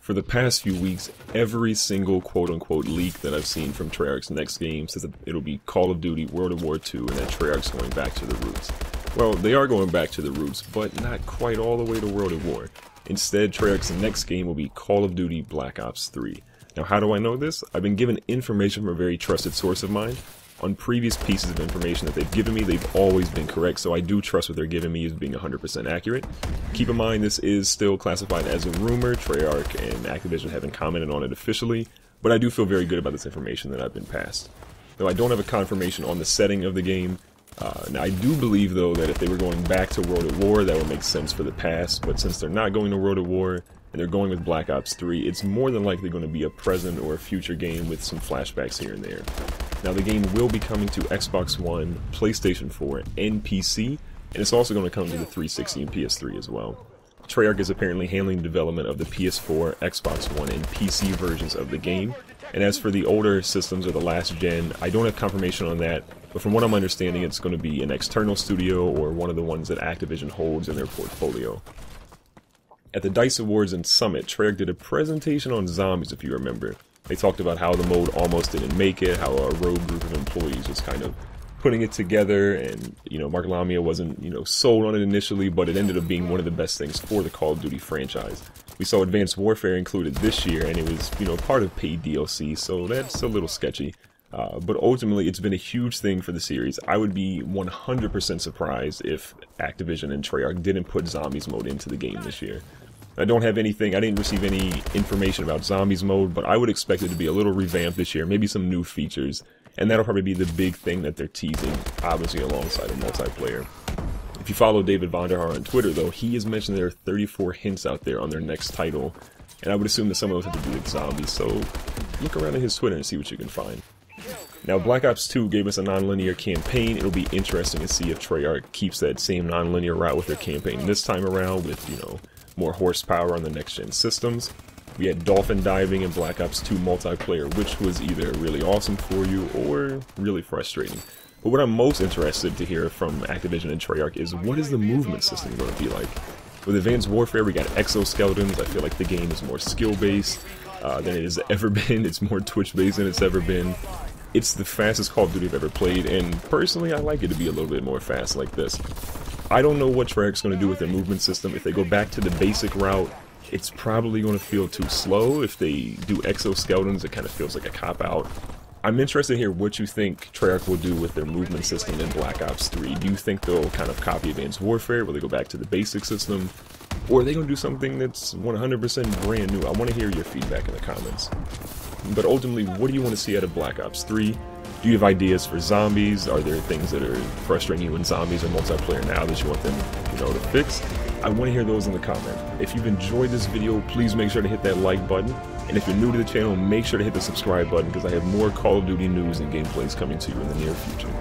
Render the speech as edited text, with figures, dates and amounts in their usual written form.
For the past few weeks, every single quote-unquote leak that I've seen from Treyarch's next game says that it'll be Call of Duty World of War II and that Treyarch's going back to the roots. Well, they are going back to the roots, but not quite all the way to World of War. Instead, Treyarch's next game will be Call of Duty Black Ops 3. Now, how do I know this? I've been given information from a very trusted source of mine. On previous pieces of information that they've given me, they've always been correct, so I do trust what they're giving me as being 100% accurate. Keep in mind, this is still classified as a rumor. Treyarch and Activision haven't commented on it officially, but I do feel very good about this information that I've been passed. Though I don't have a confirmation on the setting of the game. Now, I do believe, though, that if they were going back to World at War, that would make sense for the past, but since they're not going to World at War, and they're going with Black Ops 3, it's more than likely going to be a present or a future game with some flashbacks here and there. Now, the game will be coming to Xbox One, PlayStation 4, and PC, and it's also going to come to the 360 and PS3 as well. Treyarch is apparently handling the development of the PS4, Xbox One, and PC versions of the game, and as for the older systems or the last gen, I don't have confirmation on that, but from what I'm understanding, it's going to be an external studio or one of the ones that Activision holds in their portfolio. At the DICE Awards and Summit, Treyarch did a presentation on zombies, if you remember. They talked about how the mode almost didn't make it, how a rogue group of employees was kind of putting it together, and, Mark Lamia wasn't, sold on it initially, but it ended up being one of the best things for the Call of Duty franchise. We saw Advanced Warfare included this year, and it was, part of paid DLC, so that's a little sketchy. But ultimately, it's been a huge thing for the series. I would be 100% surprised if Activision and Treyarch didn't put Zombies mode into the game this year. I didn't receive any information about Zombies mode, but I would expect it to be a little revamped this year, maybe some new features, and that'll probably be the big thing that they're teasing, obviously alongside a multiplayer. If you follow David Vonderhaar on Twitter, though, he has mentioned there are 34 hints out there on their next title, and I would assume that some of those have to do with zombies, so look around at his Twitter and see what you can find. Now, Black Ops 2 gave us a non-linear campaign. It'll be interesting to see if Treyarch keeps that same non-linear route with their campaign this time around with, more horsepower on the next-gen systems. We had dolphin diving in Black Ops 2 multiplayer, which was either really awesome for you or really frustrating. But what I'm most interested to hear from Activision and Treyarch is what is the movement system going to be like? With Advanced Warfare, we got exoskeletons. I feel like the game is more skill-based than it has ever been. It's more Twitch-based than it's ever been. It's the fastest Call of Duty I've ever played, and personally I like it to be a little bit more fast like this. I don't know what Treyarch's going to do with their movement system. If they go back to the basic route, it's probably going to feel too slow. If they do exoskeletons, it kind of feels like a cop-out. I'm interested to hear what you think Treyarch will do with their movement system in Black Ops 3. Do you think they'll kind of copy Advanced Warfare? Will they go back to the basic system? Or are they going to do something that's 100% brand new? I want to hear your feedback in the comments. But ultimately, what do you want to see out of Black Ops 3? Do you have ideas for zombies? Are there things that are frustrating you in zombies or multiplayer now that you want them, to fix? I want to hear those in the comment. If you've enjoyed this video, please make sure to hit that like button. And if you're new to the channel, make sure to hit the subscribe button because I have more Call of Duty news and gameplays coming to you in the near future.